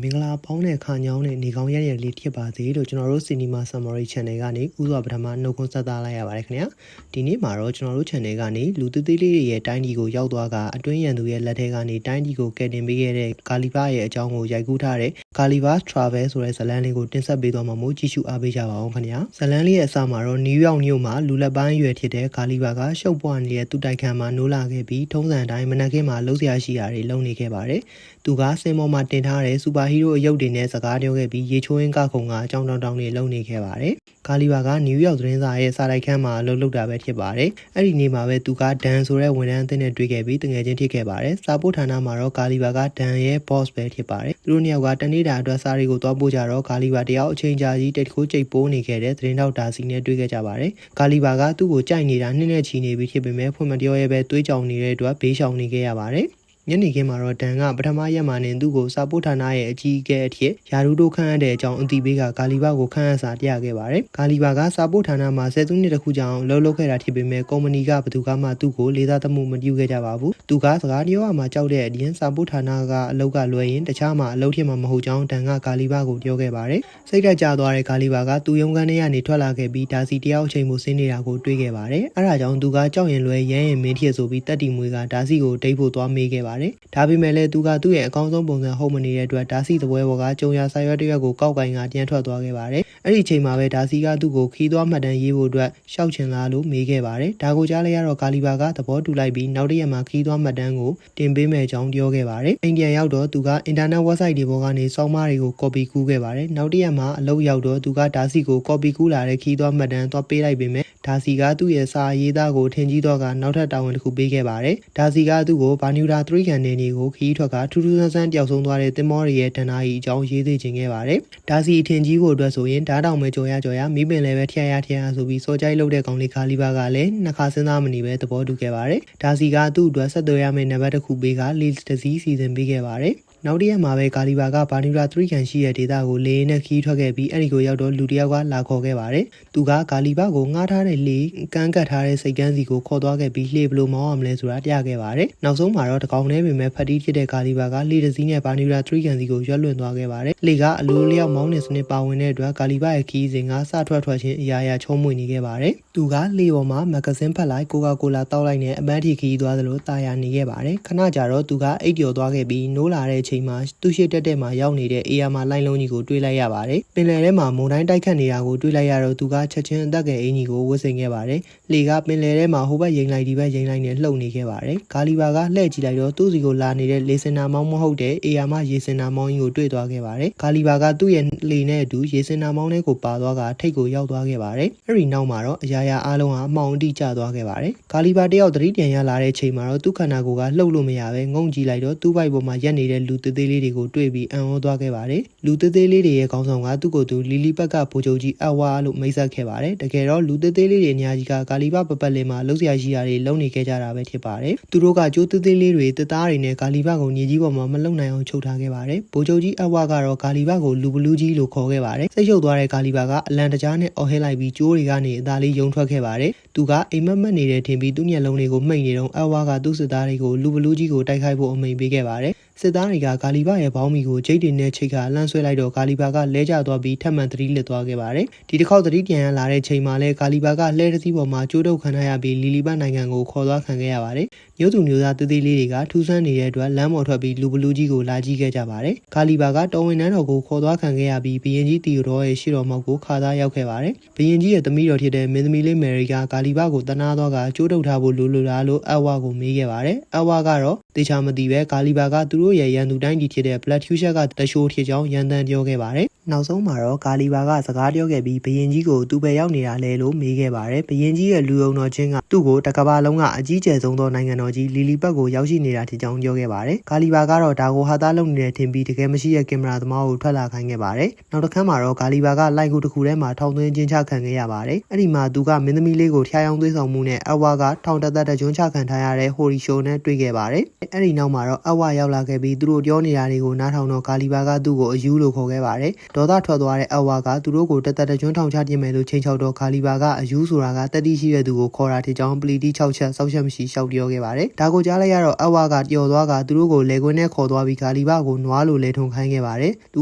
မင်္ဂလာပေါင်းတဲ့ခါညောင်းနဲ့နေကောင်းရတဲ့လေးဖြစ်ပါစေလို့ကျွန်တော်တို့ Cinema Summary Channel ကနေဥစွာပထမနှုတ်ခွန်းဆက်သလိုက်ရပါတယ်ခင်ဗျာဒီနေ့မှာတော့ကျွန်တော်တို့ Channel ကနေလူသေးသေးလေးတွေရဲ့တိုင်းပြည်ကိုရောက်သွားကအတွင်းရန်သူရဲ့လက်ထဲကနေတိုင်းပြည်ကိုကယ်တင်ပေးခဲ့တဲ့ကာလီဘာရဲ့အကြောင်းကိုရိုက်ကူးထားတဲ့ကာလီဘာ Travel ဆိုတဲ့ဇာတ်လမ်းလေးကိုတင်ဆက်ပေးသွားမှာမို့ကြည့်ရှုအားပေးကြပါအောင်ခင်ဗျာဇာတ်လမ်းလေးရဲ့အစမှာတော့နယူးယောက်မြို့မှာလူလက်ပိုင်းရွယ်ဖြစ်တဲ့ကာလီဘာကရှုပ်ပွားနေတဲ့သူတိုက်ခန်းမှာနိုးလာခဲ့ပြီးထုံးစံတိုင်းမနက်ခင်းမှာလှုပ်ရှားရှိတာတွေလုပ်နေခဲ့ပါတယ်သူကစင်ပေါ်မှာတင်ထားတဲ့စူပါဟီးရိုးအရုပ်တွေနဲ့စကားပြောခဲ့ပြီးရေချိုးရင်းကခုံကအကြောင်းတောင်းတွေလုပ်နေခဲ့ပါတယ်။ကာလီဘာကနယူးယောက်သတင်းစာရဲ့စာတိုက်ခန်းမှာလှုပ်တာပဲဖြစ်ပါတယ်။အဲ့ဒီနေ့မှာပဲသူကဒန်ဆိုတဲ့ဝန်ထမ်းအသစ်နဲ့တွေ့ခဲ့ပြီးတငယ်ချင်းဖြစ်ခဲ့ပါတယ်။စာပို့ဌာနမှာတော့ကာလီဘာကဒန်ရဲ့ boss ပဲဖြစ်ပါတယ်။သူတို့နှစ်ယောက်ကတနေ့တာအတွက်စာတွေကိုသွားပို့ကြတော့ကာလီဘာတယောက်အချိန်ကြာကြီးတိတ်ခိုးကြိတ်ပိုးနေခဲ့တဲ့သတင်းတောက်ဒါစီနဲ့တွေ့ခဲ့ကြပါတယ်။ကာလီဘာကသူ့ကိုကြိုက်နေတာနှစ်နဲ့ချီနေပြီဖြစ်ပေမဲ့ဖွင့်မပြောရဲပဲတွေးကြောင်နေတဲ့အတွက်ဘေးရှောင်နေခဲ့ရပါတယ်။ညနေခင်းမှာတော့ဒန်ကပထမရက်မှာနေသူ့ကိုစာပို့ဌာနရဲ့အကြီးအကဲအဖြစ်ယာရူတို့ခန့်အပ်တဲ့အကြောင်းအသိပေးကကာလီဘာကိုခန့်အပ်စာပြခဲ့ပါတယ်။ကာလီဘာကစာပို့ဌာနမှာ10စုနှစ်တခုကြာအောင်လှုပ်ခဲ့တာဖြစ်ပေမဲ့ကုမ္ပဏီကဘယ်သူမှသူ့ကိုလေးစားသမှုမပြုခဲ့ကြပါဘူး။သူကစကားပြောရမှာကြောက်တဲ့အပြင်စာပို့ဌာနကအလုပ်ကလွဲရင်တခြားမှာအလုပ်ထင်မှာမဟုတ်ကြောင်းဒန်ကကာလီဘာကိုပြောခဲ့ပါတယ်။စိတ်ဓာတ်ကျသွားတဲ့ကာလီဘာကသူ့ရုံးခန်းထဲကနေထွက်လာခဲ့ပြီးဒါစီတယောက်အချိန်ကိုဆင်းနေတာကိုတွေ့ခဲ့ပါတယ်။အဲဒါကြောင့်သူကကြောက်ရင်လွဲရမ်းရင်မင်းထစ်ဆိုပြီးတက်တီမွေကဒါစီကိုဒိတ်ဖို့သွားမေးခဲ့ပါတယ်။ဒါပေမဲ့သူကသူ့ရဲ့အကောင်းဆုံးပုံစံဟုတ်မနေတဲ့အတွက်ဒါစီသပွဲပေါ်ကကြုံရဆာရွက်တစ်ရွက်ကိုကောက်ကင်ကပြန်ထွက်သွားခဲ့ပါတယ်။အဲ့ဒီအချိန်မှာပဲဒါစီကသူ့ကိုခီးသွားမှတ်တမ်းရေးဖို့အတွက်ရှောက်ချင်လားလို့မေးခဲ့ပါတယ်။ဒါကိုကြားလိုက်ရတော့ကာလီဘာကသဘောတူလိုက်ပြီးနောက်တစ်ရက်မှာခီးသွားမှတ်တမ်းကိုတင်ပေးမယ်ကြောင်းပြောခဲ့ပါတယ်။အိန္ဒိယရောက်တော့သူကအင်တာနက် website တွေပေါ်ကနေစောင်းမတွေကို copy ကူးခဲ့ပါတယ်။နောက်တစ်ရက်မှာအလုပ်ရောက်တော့သူကဒါစီကို copy ကူးလာတဲ့ခီးသွားမှတ်တမ်းသွားပေးလိုက်ပေမဲ့ဒါစီကသူ့ရဲ့စာရေးသားကိုထင်ကြီးတော့ကနောက်ထပ်တာဝန်တစ်ခုပေးခဲ့ပါတယ်။ဒါစီကသူ့ကိုဘာနျူရာ3ကန်နေနေကိုခီးထွက်ကထူးထူးဆန်းဆန်းတယောက်ဆုံးသွားတဲ့တင်မောတွေရဲ့ဒဏ္ဍာရီအကြောင်းရေးသိချင်ခဲ့ပါတယ်။ဒါစီအထင်ကြီးဖို့အတွက်ဆိုရင်ဓာတ်တောင်ပဲကြော်ရမိပင်လည်းပဲထျက်ရဆိုပြီးစောကြိုက်လုပ်တဲ့ကောင်လေးကာလီဘာကလည်းနှစ်ခါစဉ်းစားမနေပဲသဘောတူခဲ့ပါတယ်။ဒါစီကသူ့အတွက်ဆက်သွယ်ရမယ့်နံပါတ်တစ်ခုပေးကလေးတစ်စီးစီစဉ်ပေးခဲ့ပါတယ်။နောက်တစ်ရက်မှာပဲကာလီဘာကဘာနျူရာ3ကန်ရှိတဲ့ဒေသကိုလေနဲ့ခီးထွက်ခဲ့ပြီးအဲ့ဒီကိုရောက်တော့လူတစ်ယောက်ကလာခေါ်ခဲ့ပါတယ်။သူကကာလီဘာကိုငှားထားတဲ့လေကန်းကတ်ထားတဲ့စိတ်ကန်းစီကိုခေါ်သွားခဲ့ပြီးလှေဘလို့မောင်းရမလဲဆိုတာပြခဲ့ပါတယ်။နောက်ဆုံးမှာတော့တကောင်နဲ့ပေမဲ့ဖတ်တီးဖြစ်တဲ့ကာလီဘာကလှေတစ်စီးနဲ့ဘာနျူရာ3ကန်စီကိုရွက်လွင့်သွားခဲ့ပါတယ်။လှေကအလိုလျောက်မောင်းနေစနစ်ပါဝင်တဲ့အတွက်ကာလီဘာရဲ့ခီးစဉ်ကစထွက်ချင်းအရာချုံးမွေနေခဲ့ပါတယ်။သူကလှေပေါ်မှာမဂဇင်းဖတ်လိုက်ကိုကာကိုလာတောက်လိုက်နဲ့အပန်းထီခီးသွားသလိုတာယာနေခဲ့ပါတယ်။ခဏကြာတော့သူကအိတ်ကျော်သွားခဲ့ပြီးနိုးလာတဲ့အချိန်မှာသူရှိတက်မှာရောက်နေတဲ့အေယာမာလိုင်းလုံးကြီးကိုတွေးလိုက်ရပါတယ်။ပင်လယ်ထဲမှာမုန်တိုင်းတိုက်ခတ်နေတာကိုတွေးလိုက်ရတော့သူကချက်ချင်းအသက်ငယ်အင်ကြီးကိုဝတ်ဆင်ခဲ့ပါတယ်။လေကပင်လယ်ထဲမှာဟိုဘက်ရိမ်လိုက်ဒီဘက်ရိမ်လိုက်နဲ့လှုပ်နေခဲ့ပါတယ်။ကာလီဘာကလှည့်ကြည့်လိုက်တော့သူ့စီကိုလာနေတဲ့လေစင်နာမောင်းမဟုတ်တဲ့အေယာမာရေစင်နာမောင်းကြီးကိုတွေ့သွားခဲ့ပါတယ်။ကာလီဘာကသူ့ရဲ့လေနဲ့အတူရေစင်နာမောင်းလေးကိုပါသွားကထိတ်ကိုရောက်သွားခဲ့ပါတယ်။အဲ့ဒီနောက်မှာတော့အရာရာအားလုံးဟာအမှောင်အတိကျသွားခဲ့ပါတယ်။ကာလီဘာတယောက်သတိပြန်ရလာတဲ့အချိန်မှာတော့သူ့ခန္ဓာကိုယ်ကလှုပ်လို့မရပဲငုံကြည့်လိုက်တော့သူ့ဘိုက်ပေါ်မှာရက်နေတဲ့လူသေးသေးလေးတွေကိုတွေ့ပြီးအံ့ဩသွားခဲ့ပါတယ်။လူသေးသေးလေးတွေရဲ့ခေါင်းဆောင်ကသူ့ကိုယ်သူလီလီပက်ကဗိုလ်ချုပ်ကြီးအဝါလို့မိတ်ဆက်ခဲ့ပါတယ်။တကယ်တော့လူသေးသေးလေးတွေအများကြီးကကာလီဘာပပတ်လေးမှာလှုပ်ရှားရှိတာတွေလုံနေခဲ့ကြတာပဲဖြစ်ပါတယ်။သူတို့ကကြိုးသေးသေးလေးတွေတစ်သားတွေနဲ့ကာလီဘာကိုညကြီးပေါ်မှာမလုံနိုင်အောင်ချုပ်ထားခဲ့ပါတယ်။ဗိုလ်ချုပ်ကြီးအဝါကတော့ကာလီဘာကိုလူဘလူးကြီးလို့ခေါ်ခဲ့ပါတယ်။စိတ်ရှုပ်သွားတဲ့ကာလီဘာကအလံတကြားနဲ့အော်ဟစ်လိုက်ပြီးကြိုးတွေကနေအသားလေးယုံထွက်ခဲ့ပါတယ်။သူကအိမ်မက်မက်နေတဲ့ထင်ပြီးသူ့မျက်လုံးလေးကိုမှိတ်နေတော့အဝါကသူ့စစ်သားတွေကိုလူဘလူးကြီးကိုတိုက်ခိုက်ဖို့အမိန့်ပေးခဲ့ပါတယ်။စစ်သားတွေကကာလီဘာရဲ့ဘောင်းမီကိုဂျိတ်တွေနဲ့ချိတ်ကလှမ်းဆွဲလိုက်တော့ကာလီဘာကလဲကျသွားပြီးထပ်မံသတိလစ်သွားခဲ့ပါတယ်။ဒီတစ်ခေါက်သတိပြန်ရလာတဲ့ချိန်မှာလဲကာလီဘာကလှဲတစ်စီးပေါ်မှာကျိုးတုပ်ခံရပြီးလီလီဘတ်နိုင်ငံကိုခေါ်သွားခံခဲ့ရပါတယ်။မျိုးသူမျိုးသားသေးသေးလေးတွေကထူးဆန်းနေတဲ့အတွက်လမ်းပေါ်ထွက်ပြီးလူဘလူးကြီးကိုလာကြည့်ခဲ့ကြပါတယ်။ကာလီဘာကတော်ဝင်နန်းတော်ကိုခေါ်သွားခံခဲ့ရပြီးဘုရင်ကြီးတီယိုဒေါရဲ့ရှေ့တော်မောက်ကိုခါသားရောက်ခဲ့ပါတယ်။ဘုရင်ကြီးရဲ့သမီးတော်ဖြစ်တဲ့မင်းသမီးလေးမယ်ရီကကာလီဘာကိုတနာတော့ကကျိုးတုပ်ထားဖို့လိုလားလို့အဝါကိုမေးခဲ့ပါတယ်။အဝါကတော့တေချာမသိပဲကာလီဘာကသူတို့ရဲ့ရန်သူတိုင်းပြည်ဖြစ်တဲ့ Black Fuchsia ကတရှိုးထစ်ကြောင်းရန်တမ်းပြောခဲ့ပါတယ်။နောက်ဆုံးမှာတော့ကာလီဘာကစကားပြောခဲ့ပြီးဘုရင်ကြီးကိုသူပဲရောက်နေတာလဲလို့မေးခဲ့ပါတယ်။ဘုရင်ကြီးရဲ့လူယုံတော်ချင်းကသူ့ကိုတကဘာလုံးကအကြီးကျယ်ဆုံးသောနိုင်ငံတော်ကြီးလီလီဘတ်ကိုရောက်ရှိနေတာထစ်ကြောင်းပြောခဲ့ပါတယ်။ကာလီဘာကတော့ဒါကိုဟာသားလုပ်နေတဲ့ထင်ပြီးတကယ်မရှိတဲ့ကင်မရာသမားကိုထွက်လာခိုင်းခဲ့ပါတယ်။နောက်တစ်ခါမှာတော့ကာလီဘာကလိုက်ကူတစ်ခုထဲမှာထောင်သွင်းချင်းချခံခဲ့ရပါတယ်။အဲ့ဒီမှာသူကမင်းသမီးလေးကိုဖျားယောင်းသွေးဆောင်မှုနဲ့အဝါကထောင်တက်ကျွန်းချခံထားရတဲ့ဟိုရီရှိုနဲ့တွေ့ခဲ့ပါတယ်။အဲ့ဒီနောက်မှာတော့အဝါရောက်လာခဲ့ပြီးသူတို့ပြောနေတာတွေကိုနားထောင်တော့ကာလီဘာကသူ့ကိုအယူလို့ခေါ်ခဲ့ပါတယ်။ ဒေါသထွက်သွားတဲ့အဝါကသူတို့ကိုတသက်တကျွန်းထောင်ချပြင်မယ်လို့ချိန်ချောက်တော့ဂါလီဘာကအယူဆိုတာကတက်တိရှိတဲ့သူကိုခေါ်တာတဲ့ကြောင့်ပလီတီ6ချက်စောက်ချက်မရှိရှောက်ပြောခဲ့ပါတယ်ဒါကိုကြားလိုက်ရတော့အဝါကပျော်သွားကသူတို့ကိုလေကွင်းနဲ့ခေါ်သွားပြီးဂါလီဘာကိုနွားလိုလဲထုံခိုင်းခဲ့ပါတယ်သူ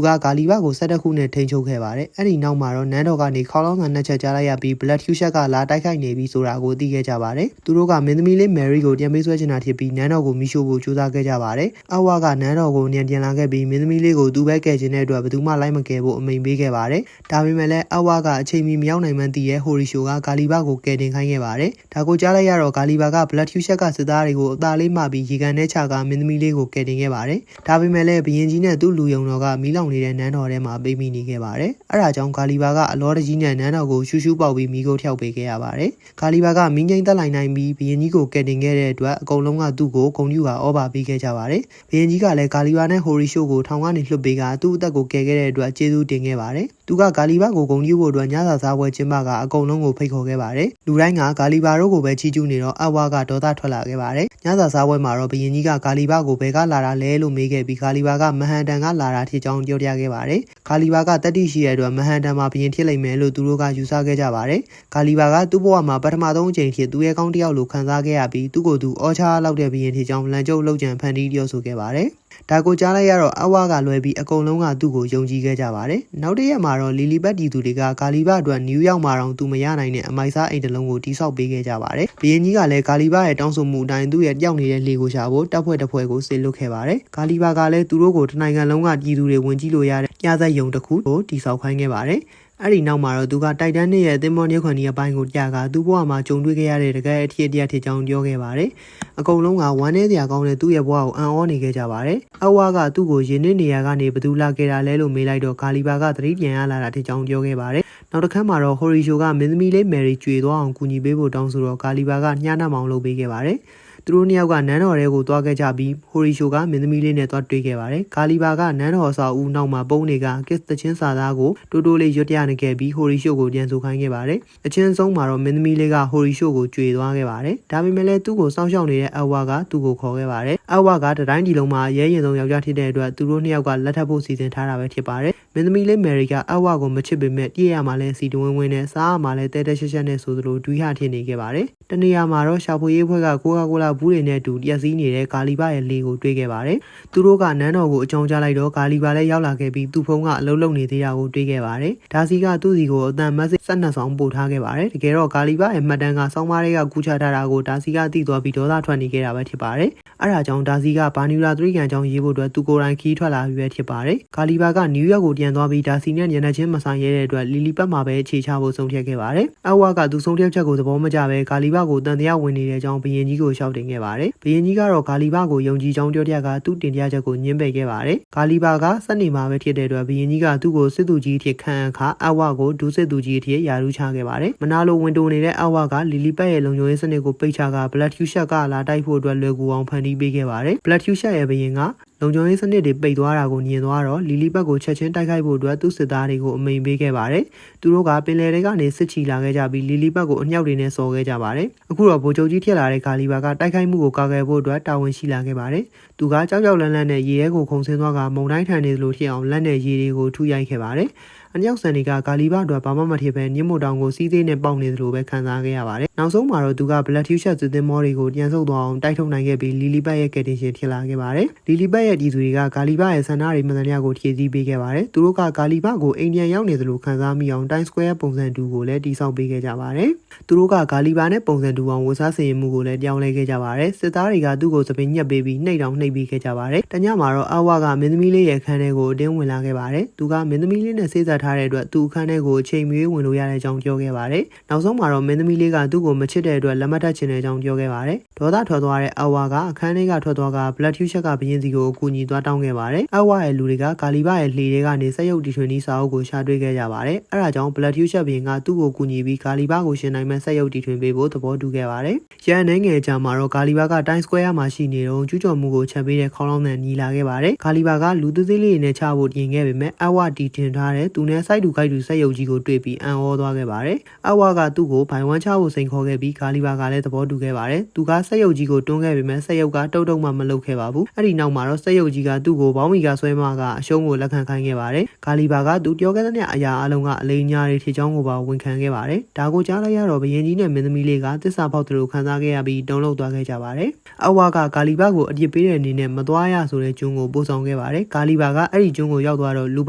ကဂါလီဘာကို12ခုနဲ့ထိန်းချုပ်ခဲ့ပါတယ်အဲ့ဒီနောက်မှာတော့နန်းတော်ကနေခေါလောင်းက2ချက်ကြားလိုက်ရပြီး Blood Fuchsia ကလာတိုက်ခိုက်နေပြီဆိုတာကိုသိခဲ့ကြပါတယ်သူတို့ကမင်းသမီးလေး Mary ကိုပြန်ပေးဆွဲချင်တာဖြစ်ပြီးနန်းတော်ကိုမိရှို့ဖို့ကြိုးစားခဲ့ကြပါတယ်အဝါကနန်းတော်ကိုညံပြန်လာခဲ့ပြီးမင်းသမီးလေးကိုသူပဲကယ်ချင်တဲ့အတွက်ဘယ်သူမှလိုက်မကယ်ဖို့အမိန်ပေးခဲ့ပါတယ်ဒါပေမဲ့လည်းအဝါကအချိန်မီမရောက်နိုင်မှန်းသိရဲ့ဟိုရီရှိုကဂါလီဘာကိုကယ်တင်ခိုင်းခဲ့ပါတယ်ဒါကိုကြားလိုက်ရတော့ဂါလီဘာက Blood Fuchsia ကစစ်သားတွေကိုအသာလေးမှပြီးရေကန်ထဲချကမင်းသမီးလေးကိုကယ်တင်ခဲ့ပါတယ်ဒါပေမဲ့လည်းဘရင်ကြီးနဲ့သူ့လူယုံတော်ကမီးလောင်နေတဲ့နန်းတော်ထဲမှာပိတ်မိနေခဲ့ပါတယ်အဲ့ဒါကြောင့်ဂါလီဘာကအလောတကြီးနဲ့နန်းတော်ကိုရှူးရှူးပေါက်ပြီးမိကိုထောက်ပေးခဲ့ရပါတယ်ဂါလီဘာကမင်းငိမ့်သက်လိုက်နိုင်ပြီးဘရင်ကြီးကိုကယ်တင်ခဲ့တဲ့အတွက်အကုန်လုံးကသူ့ကိုဂုဏ်ပြုကဩဘာပေးခဲ့ကြပါတယ်ဘရင်ကြီးကလည်းဂါလီဘာနဲ့ဟိုရီရှိုကိုထောင်ကနေလွှတ်ပေးကသူ့အသက်ကိုကယ်ခဲ့တဲ့အတွက်ကျေးဇူးတင်ခဲ့ပါတယ်သူကဂါလီဘာကိုဂုဏ်ပြုဖို့အတွက်ညစာစားပွဲကျင်းပကအကုန်လုံးကိုဖိတ်ခေါ်ခဲ့ပါတယ်လူတိုင်းကဂါလီဘာတို့ကိုပဲချီးကျူးနေတော့အဝါကဒေါသထွက်လာခဲ့ပါတယ်ညစာစားပွဲမှာတော့ဘရင်ကြီးကဂါလီဘာကိုဘယ်ကလာတာလဲလို့မေးခဲ့ပြီးဂါလီဘာကမဟန်တန်ကလာတာဖြစ်ကြောင်းပြောပြခဲ့ပါတယ်ဂါလီဘာကတတိရှိတဲ့အတွက်မဟန်တန်မှာဘရင်ဖြစ်လိမ့်မယ်လို့သူတို့ကယူဆခဲ့ကြပါတယ်ဂါလီဘာကသူ့ဘဝမှာပထမဆုံးအကြိမ်ဖြစ်သူရဲ့ကောင်းတယောက်လိုခံစားခဲ့ရပြီးသူ့ကိုယ်သူအော်ချားလောက်တဲ့ဘရင်ဖြစ်ကြောင်းလန်ကျုပ်လောက်ကျန်ဖန်တီးပြောဆိုခဲ့ပါတယ်ဒါကိုကြားလိုက်ရတော့အဝါကလွယ်ပြီးအကုန်လုံးကသူ့ကိုယုံကြည်ခဲ့ကြပါတယ်နောက်တစ်ရက်မှာတော့လီလီဘတ်တီသူတွေကဂါလီဘာအတွက်နယူးယောက်မှာတော့သူမရနိုင်တဲ့အမိုက်စားအိမ်တစ်လုံးကိုတိစောက်ပေးခဲ့ကြပါတယ်ဘရင်ကြီးကလည်းဂါလီဘာရဲ့တောင်းဆိုမှုအတိုင်းသူ့ရဲ့တယောက်နေတဲ့လေကိုရှာဖို့တပ်ဖွဲ့တစ်ဖွဲ့ကိုစေလွှတ်ခဲ့ပါတယ်ဂါလီဘာကလည်းသူတို့ကိုတနိုင်ငံလုံးကပြည်သူတွေဝင်ကြည့်လို့ရတဲ့ညဇက်ယုံတစ်ခုကိုတိစောက်ခိုင်းခဲ့ပါတယ်အဲ့ဒီနောက်မှာတော့သူကတိုက်တန်းနဲ့ရဲ့သင်္ဘောညခွန်ကြီးအပိုင်းကိုကြာကသူ့ဘဝမှာကြုံတွေ့ခဲ့ရတဲ့တကယ်အထီးအတရားထစ်ကြောင်းပြောခဲ့ပါတယ်။အကုန်လုံးကဝမ်းနည်းစရာကောင်းတဲ့သူ့ရဲ့ဘဝကိုအံ့ဩနေခဲ့ကြပါတယ်။အဝါကသူ့ကိုရင်းနှီးနေရာကနေဘသူလာခဲ့တာလဲလို့မေးလိုက်တော့ဂါလီဘာကသတိပြန်ရလာတာထစ်ကြောင်းပြောခဲ့ပါတယ်။နောက်တစ်ခါမှာတော့ဟိုရီရှိုကမင်းသမီးလေးမယ်ရီကျွေသွားအောင်ကူညီပေးဖို့တောင်းဆိုတော့ဂါလီဘာကညှားနှမောင်လုပ်ပေးခဲ့ပါတယ်။သူတို့နှစ်ယောက်ကနန်းတော်ထဲကိုသွားခဲ့ကြပြီးဟိုရီရှိုကမင်းသမီးလေးနဲ့သွားတွေ့ခဲ့ပါတယ်။ဂါလီဘာကနန်းတော်အဆောက်အဦနောက်မှာပုံနေကကစ်သချင်းစာသားကိုတိုးတိုးလေးရွတ်ပြနေခဲ့ပြီးဟိုရီရှိုကိုပြန်ဆိုခိုင်းခဲ့ပါတယ်။အချင်းဆုံးမှာတော့မင်းသမီးလေးကဟိုရီရှိုကိုကြွေသွားခဲ့ပါတယ်။ဒါပေမဲ့လည်းသူ့ကိုစောင့်ရှောက်နေတဲ့အဝါကသူ့ကိုခေါ်ခဲ့ပါတယ်။အဝါကတတိုင်းဒီလုံးမှာရဲရင်ဆုံးယောက်ျားဖြစ်တဲ့အတွက်သူတို့နှစ်ယောက်ကလက်ထပ်ဖို့စီစဉ်ထားတာပဲဖြစ်ပါတယ်။မင်းသမီးလေးမယ်ရီကအဝါကိုမချစ်ပေမဲ့ပြည့်ရမှာလဲစီတဝင်းဝင်းနဲ့စားရမှာလဲတဲတဲရှက်ရှက်နဲ့ဆိုသလိုဒွိဟထင်နေခဲ့ပါတယ်။တနေရာမှာတော့ရှာဖွေရေးဖွဲ့ကကိုကာကိုလာဘူးတွေနဲ့တူတရက်စီးနေတဲ့ဂါလီဘာရဲ့လေကိုတွေ့ခဲ့ပါတယ်။သူတို့ကနန်းတော်ကိုအကြောင်းကြားလိုက်တော့ဂါလီဘာလည်းရောက်လာခဲ့ပြီးသူ့ဖုန်းကအလုံးလုံးနေသေးတာကိုတွေ့ခဲ့ပါတယ်။ဒါစီကသူ့စီကိုအတန်မက်ဆေ့12ဆောင်ပို့ထားခဲ့ပါတယ်။တကယ်တော့ဂါလီဘာရဲ့မှတ်တမ်းကစောင်းမားတွေကကူးချထားတာကိုဒါစီကသိသွားပြီးဒေါသထွက်နေခဲ့တာပဲဖြစ်ပါတယ်။အဲဒါကြောင့်ဒါစီကဘာနီလာ3ကန်ကြောင့်ရေးဖို့အတွက်သူကိုယ်တိုင်ခီးထွက်လာပြီးပဲဖြစ်ပါတယ်။ဂါလီဘာကနယူးယောက်ကိုပြန်သွားပြီးဒါစီနဲ့ညနေချင်းမဆိုင်ရတဲ့အတွက်လီလီပတ်မှာပဲအခြေချဖို့ဆုံးဖြတ်ခဲ့ပါတယ်။အဝါကသူဆုံးဖြတ်ချက်ကိုသဘောမကျပဲဂါလီဘာကိုတန်တရားဝင်နေတဲ့အကြောင်းဘရင်ကြီးကိုရှောက်တင်ခဲ့ပါတယ်။ဘရင်ကြီးကတော့ဂါလီဘာကိုယုံကြည်ကြောင်းပြောပြကသူ့တင်ပြချက်ကိုညှင်းပယ်ခဲ့ပါတယ်။ဂါလီဘာကစက်နေမှာပဲဖြစ်တဲ့အတွက်ဘရင်ကြီးကသူ့ကိုစစ်သူကြီးအဖြစ်ခန့်အပ်ခါအဝါကိုဒုစစ်သူကြီးအဖြစ်ယာရုချခဲ့ပါတယ်။မနာလိုဝင်တိုနေတဲ့အဝါကလီလီပတ်ရဲ့လုံခြုံရေးစနစ်ကိုပိတ်ချက Blood Fuchsia ကလာတိုက်ဖို့အတွက်လွယ်ကူအောင်ဖန်တီးပေးခဲ့ပါတယ်။ Blood Fuchsia ရဲ့ဘရင်ကလုံခြုံရေးစနစ်တွေပိတ်သွားတာကိုညင်သွားတော့လီလီဘတ်ကိုချက်ချင်းတိုက်ခိုက်ဖို့အတွက်သူ့စစ်သားတွေကိုအမိန်ပေးခဲ့ပါတယ်။သူတို့ကပင်လယ်တွေကနေစစ်ချီလာခဲ့ကြပြီးလီလီဘတ်ကိုအမြောက်တွေနဲ့စော်ခဲ့ကြပါတယ်။အခုတော့ဗိုလ်ချုပ်ကြီးဖြစ်လာတဲ့ဂါလီဘာကတိုက်ခိုက်မှုကိုကာကွယ်ဖို့အတွက်တာဝန်ရှိလာခဲ့ပါတယ်။သူကကြောက်ကြောက်လန့်လန့်နဲ့ရေရဲကိုခုန်ဆင်းသွားကမုန်တိုင်းထန်နေသလိုဖြစ်အောင်လက်နဲ့ရေတွေကိုထုရိုက်ခဲ့ပါတယ်။အမြောက်ဆန်တွေကဂါလီဘာအတွက်ဘာမှမထင်ပဲညှိမို့တောင်ကိုစီးသေးနဲ့ပေါက်နေသလိုပဲခံစားခဲ့ရပါတယ်။နောက်ဆုံးမှာတော့သူက Blood Fuchsia စစ်သင်္ဘောတွေကိုပြန်ဆုပ်သွားအောင်တိုက်ထုတ်နိုင်ခဲ့ပြီးလီလီဘတ်ရဲ့ကယ်တင်ရှင်ဖြစ်လာခဲ့ပါတယ်။လီလီဘတ်ရဲ့ဒီသူတွေကဂါလီဘာရဲ့ဆန္ဒတွေမှန်သမျှကိုဖြည့်ဆည်းပေးခဲ့ပါတယ်။သူတို့ကဂါလီဘာကိုအိမ်ပြန်ရောက်နေသလိုခံစားမိအောင် Times Square ပုံစံတူကိုလည်းတည်ဆောက်ပေးခဲ့ကြပါတယ်။သူတို့ကဂါလီဘာနဲ့ပုံစံတူအောင်ဝတ်စားဆင်ရင်မှုကိုလည်းပြောင်းလဲခဲ့ကြပါတယ်။စစ်သားတွေကသူ့ကိုစပင်ညက်ပေးပြီးနှိပ်တောင်နှိပ်ပေးခဲ့ကြပါတယ်။တညမှာတော့အဝါကမင်းသမီးလေးရဲ့အခန်းထဲကိုအတင်းဝင်လာခဲ့ပါတယ်။သူကမင်းသမီးလေးနဲ့ဆေးစားထားတဲ့အတွက်သူအခန်းထဲကိုအချိန်မရွေးဝင်လို့ရတဲ့အကြောင်းပြောခဲ့ပါတယ်။နောက်ဆုံးမှာတော့မင်းသမီးလေးကသူ့ကိုမချစ်တဲ့အတွက်လက်မထပ်ချင်တဲ့အကြောင်းပြောခဲ့ပါတယ်။ဒေါသထွက်သွားတဲ့အဝါကအခန်းထဲကထွက်သွားက Blood Fuchsia ကဘရင်စီကိုအကူအညီသွားတောင်းခဲ့ပါတယ်။အဝါရဲ့လူတွေကဂါလီဘာရဲ့လှေတွေကနေစက်ရုပ်တီထွင်ဒီစာအုပ်ကိုရှာတွေ့ခဲ့ကြပါတယ်။အဲဒါကြောင့် Blood Fuchsia ဘရင်ကသူ့ကိုကူညီပြီးဂါလီဘာကိုရှင်နိုင်မဲ့စက်ရုပ်တီထွင်ပေးဖို့သဘောတူခဲ့ပါတယ်။ရန်နိုင်ငံကြာမှာတော့ဂါလီဘာက Times Square မှာရှိနေတော့ကျူးကျော်မှုကိုချ ချက်ပေးတဲ့ခေါင်းလောင်းတဲ့ညီလာခဲ့ပါတယ်ကာလီဘာကလူသေးသေးလေးနဲ့ချဖို့တင်ခဲ့ပေမဲ့အဝတီတင်ထားတဲ့သူနဲ့စိုက်တူခိုက်တူစက်ရုပ်ကြီးကိုတွေ့ပြီးအံ့ဩသွားခဲ့ပါတယ်အဝကသူ့ကိုဘိုင်ဝမ်ချဖို့စိန်ခေါ်ခဲ့ပြီးကာလီဘာကလည်းသဘောတူခဲ့ပါတယ်သူကစက်ရုပ်ကြီးကိုတွန်းခဲ့ပေမဲ့စက်ရုပ်ကတုတ်တုတ်မှမလုပ်ခဲ့ပါဘူးအဲ့ဒီနောက်မှာတော့စက်ရုပ်ကြီးကသူ့ကိုဘောင်းမီကဆွဲမကအရှုံးကိုလက်ခံခိုင်းခဲ့ပါတယ်ကာလီဘာကသူပြောခဲ့တဲ့အရာအလုံးကအလိညာတွေထီချောင်းကိုပါဝန်ခံခဲ့ပါတယ်ဒါကိုကြားလိုက်ရတော့ဘယင်ကြီးနဲ့မင်းသမီးလေးကတစ္ဆာဖောက်သူတို့ခံစားခဲ့ရပြီးတုံ့လောက်သွားခဲ့ကြပါတယ်အဝကကာလီဘာကိုအပြစ်ပေးတဲ့အနေနဲ့မသွားရဆိုတဲ့ကျွန်းကိုပို့ဆောင်ခဲ့ပါတယ်ကာလီဘာကအဲ့ဒီကျွန်းကိုရောက်သွားတော့လူဘ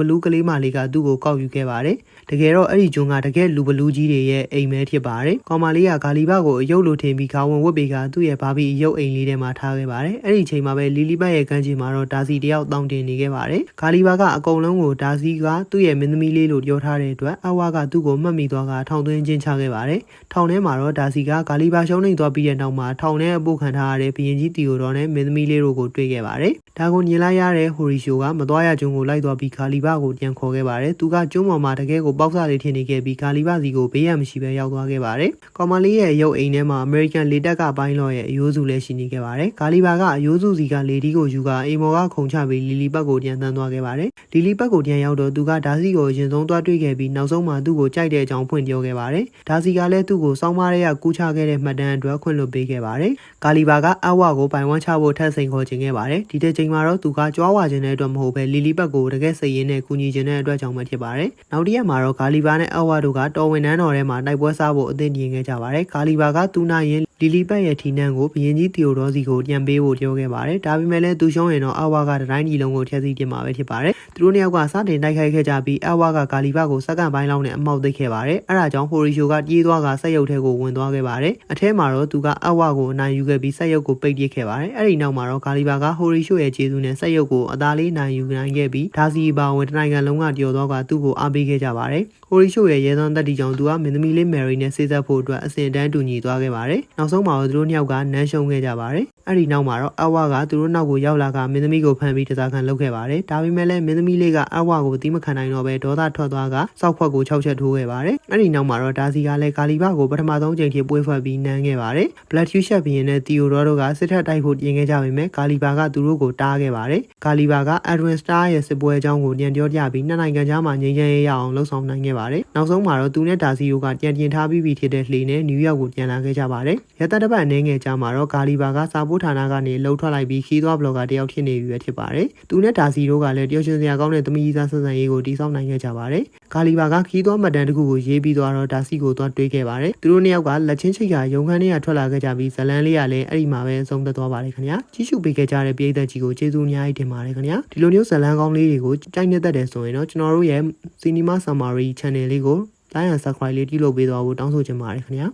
လူးကလေးမလေးကသူ့ကိုကောက်ယူခဲ့ပါတယ်တကယ်တော့အဲ့ဒီကျွန်းကတကယ်လူဘလူးကြီးတွေရဲ့အိမ်မဲဖြစ်ပါတယ်ကောင်မလေးကကာလီဘာကိုအယုတ်လိုထင်ပြီးခေါင်းဝင်ဝတ်ပေကသူ့ရဲ့ဘာဘီအယုတ်အိမ်လေးထဲမှာထားခဲ့ပါတယ်အဲ့ဒီချိန်မှာပဲလီလီဘတ်ရဲ့ကမ်းခြေမှာတော့ဒါစီတယောက်တောင်းတင်နေခဲ့ပါတယ်ကာလီဘာကအကုန်လုံးကိုဒါစီကသူ့ရဲ့မင်းသမီးလေးလို့ပြောထားတဲ့အတွက်အဝကသူ့ကိုမှတ်မိသွားကထောင်သွင်းချင်းချခဲ့ပါတယ်ထောင်ထဲမှာတော့ဒါစီကကာလီဘာရှုံးနေသွားပြီးတဲ့နောက်မှာထောင်ထဲအပုတ်ခံထားရတဲ့ဘရင်ကြီးတီယိုတော်နဲ့မင်းသမီးလေးတို့ကိုတွေ့ခဲ့ပါတယ်ဒါကိုညင်လိုက်ရတဲ့ဟိုရီရှိုကမသွားရကျွန်းကိုလိုက်သွားပြီးကာလီဘာကိုပြန်ခေါ်ခဲ့ပါတယ်သူကကျွန်းပေါ်မှာတကယ်ကိုပေါက်စားလေးထင်နေခဲ့ပြီးကာလီဘာစီကိုဘေးရမရှိပဲရောက်သွားခဲ့ပါတယ်ကောင်မလေးရဲ့ရုပ်အိမ်ထဲမှာအမေရိကန်လေတက်ကပိုင်းလော့ရဲ့အယိုးစုလည်းရှိနေခဲ့ပါတယ်ကာလီဘာကအယိုးစုစီကလေဒီကိုယူကအိမ်မော်ကခုန်ချပြီးလီလီဘတ်ကိုပြန်တန်းသွားခဲ့ပါတယ်လီလီဘတ်ကိုပြန်ရောက်တော့သူကဒါစီကိုရင်ဆုံးသွားတွေ့ခဲ့ပြီးနောက်ဆုံးမှာသူ့ကိုကြိုက်တဲ့အကြောင်းဖွင့်ပြောခဲ့ပါတယ်ဒါစီကလည်းသူ့ကိုစောင်းမရဲကကူးချခဲ့တဲ့မှတ်တမ်းအတွက်ခွင့်လွှတ်ပေးခဲ့ပါတယ်ကာလီဘာကအဝကိုပိုင်ဝမ်းချဖို့ထပ်စိန်ခေါ်ခြင်းခဲ့ပါတယ်ဒီတဲ့ချိန်မှာတော့သူကကြွားဝါခြင်းတဲ့အတွက်မဟုတ်ပဲလီလီဘတ်ကိုတကယ်စိတ်ရင်းနဲ့ကူညီခြင်းတဲ့အတွက်ကြောင့်ပဲဖြစ်ပါတယ်နောက်တစ်ရက်မှာတော့ကာလီဘာနဲ့အဝတို့ကတော်ဝင်နန်းတော်ထဲမှာတိုက်ပွဲစားဖို့အသင့်ပြင်ခဲ့ကြပါတယ်ကာလီဘာကသူနာရင်လီလီဘတ်ရဲ့ထီနန်းကိုဘရင်ကြီးတီယိုတော်စီကိုပြန်ပေးဖို့ပြောခဲ့ပါတယ်ဒါပေမဲ့လည်းသူရှုံးရင်တော့အဝကတိုင်းကြီးလုံးကိုထည့်စီးပြမှာပဲဖြစ်ပါတယ်သူတို့နှစ်ယောက်ကစတင်တိုက်ခိုက်ခဲ့ကြပြီးအဝကကာလီဘာကိုစက္ကန့်ပိုင်းလောက်နဲ့အမောက်သိပ်ခဲ့ပါတယ်အဲဒါကြောင့်ဟိုရီရှိုကပြေးသွားကဆက်ရုပ်ထဲကိုဝင်သွားခဲ့ပါတယ်အထဲမှာတော့သူကအဝကိုအနိုင်ယူခဲ့ပြီးဆက်ရုပ်ကိုပိတ်ပစ်ခဲ့ပါတယ်အဲ့ဒီနောက်မှာတော့ကာလီဘာကဟိုရီရှိုရဲ့ကျေးဇူးနဲ့ဆက်ရုပ်ကိုအသားလေးနိုင်ယူနိုင်ခဲ့ပြီးဒါစီပါဝင်တနိုင်ငံလုံးကကြော်တော့ကသူ့ကိုအားပေးခဲ့ကြပါတယ်ဟိုရီရှိုရဲ့ရဲသွမ်းသက်တီကြောင့်သူကမင်းသမီးလေးမယ်ရီနဲ့ဆေးသက်ဖို့အတွက်အစဉ်တန်းတူညီသွားခဲ့ပါတယ်နောက်ဆုံးမှာတော့သူတို့နှစ်ယောက်ကနန်းရှုံခဲ့ကြပါတယ်အဲ့ဒီနောက်မှာတော့အဝကသူတို့နောက်ကိုရောက်လာကမင်းသမီးကိုဖမ်းပြီးတစားခံလုပ်ခဲ့ပါတယ်ဒါပေမဲ့လည်းမင်းသမီးလေးကအဝကိုတီးမခံနိုင်တော့ပဲဒေါသထွက်သွားကစောက်ခွက်ကို6ချက်ထိုးခဲ့ပါတယ်အဲ့ဒီနောက်မှာတော့ဒါစီကလည်းကာလီဘာကိုပထမဆုံးချိန်ထိပွေးဖွက်ပြီးနမ်းခဲ့ပါတယ်ဘလက်ဖြူရှက်ဘရင်နဲ့တီယိုဒေါတို့ကစစ်ထက်တိုက်ဖို့ပြင်ခဲ့ကြပေမဲ့ကာလီဘာကသူတို့ကိုတားခဲ့ပါတယ်ကာလီဘာကအက်ဒဝင်စတာရဲ့စစ်ပွဲအကြောင်းကိုညံပြောပြပြီးနှစ်နိုင်ငံကြားမှာငြိမ်းချမ်းရေးရအောင်လှုံ့ဆော်နိုင်ခဲ့ပါတယ်နောက်ဆုံးမှာတော့သူနဲ့ဒါစီယိုကကြံပြင်ထားပြီးဖြစ်တဲ့လှေနဲ့နယူးယောက်ကိုပြန်လာခဲ့ကြပါတယ်ရတတပတ်အနေငယ်ကြားမှာတော့ကာလီဘာကစာပို့ဌာနကနေလှုပ်ထွက်လိုက်ပြီးခီးသွားဘလော့ဂါတယောက်ဖြစ်နေပြီပဲဖြစ်ပါတယ်သူနဲ့ဒါစီတို့ကလည်းတယောက်ချင်းစရာကောင်းတဲ့သမီးကြီးသားဆက်ဆံရေးကိုတည်ဆောက်နိုင်ခဲ့ကြပါတယ်ကာလီဘာကခီးသွားမှတ်တမ်းတစ်ခုကိုရေးပြီးသွားတော့ဒါစီကိုသွားတွေးခဲ့ပါတယ်သူတို့နှစ်ယောက်ကလက်ချင်းချိတ်ကရုံခန်းထဲကထွက်လာခဲ့ကြပြီးဇလန်းလေးကလည်းအဲ့ဒီမှာပဲဆုံးသက်သွားပါတယ်ခင်ဗျာကြည့်ရှုပေးခဲ့ကြတဲ့ပရိသတ်ကြီးကိုကျေးဇူးအများကြီးတင်ပါတယ်ခင်ဗျာဒီလိုမျိုးဇလန်းကောင်းလေးတွေကိုကြိုက်နေတတ်တယ်ဆိုရင်တော့ကျွန်တော်တို့ရဲ့ Cinema Summary Channel လေးကို like and subscribe လေးပြုလုပ်ပေးသွားဖို့တောင်းဆိုချင်ပါတယ်ခင်ဗျာ